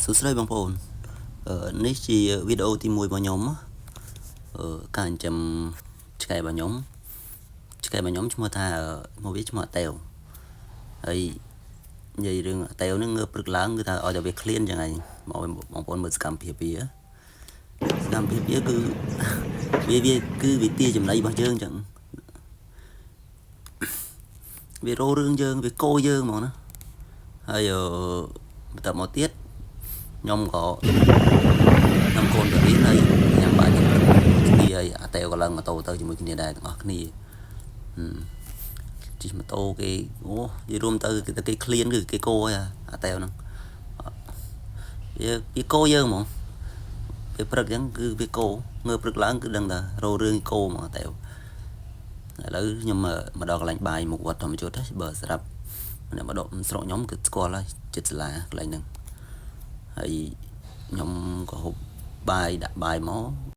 សួស្តីបងប្អូននេះជាវីដេអូទី1របស់ខ្ញុំការចិញ្ចឹមឆ្កែរបស់ខ្ញុំឈ្មោះថាមកវាឈ្មោះអាតេវហើយនិយាយរឿងអាតេវហ្នឹងងើបព្រឹកឡើងគឺថាឲ្យតែវាឃ្លានចឹងហើយបងប្អូនមើលសកម្មភាពវាគឺវាទាចំណីរបស់យើងចឹងវារោរឿងយើងវាកោយើងហ្មងណាហើយបន្តមកទៀតខ្ញុំក៏ខ្ញុំកូនទៅរៀនហើយញ៉ាំបាយទៅគ្នាហើយអាតេវក៏ឡើងម៉ូតូទៅជាមួយគ្នាដែរទាំងអស់គ្នាជិះម៉ូតូគេអូនិយាយរួមទៅគេឃ្លានគឺគេកោហើយអាតេវហ្នឹងវាកោយើងហ្មងពេលព្រឹកអញ្ចឹងគឺវាកោងើព្រឹកឡើងគឺដឹងថារោរឿងកោហ្មងអាតេវឥឡូវខ្ញុំមកដល់កន្លែងបាយមុខវត្តធម្មជាតិបើសម្រាប់អ្នកមកដកស្រុកខ្ញុំគឺស្គាល់ហើយចិត្តសាលាកន្លែងហ្នឹងហើយខ្ញុំក៏ហូបបាយដាក់បាយមក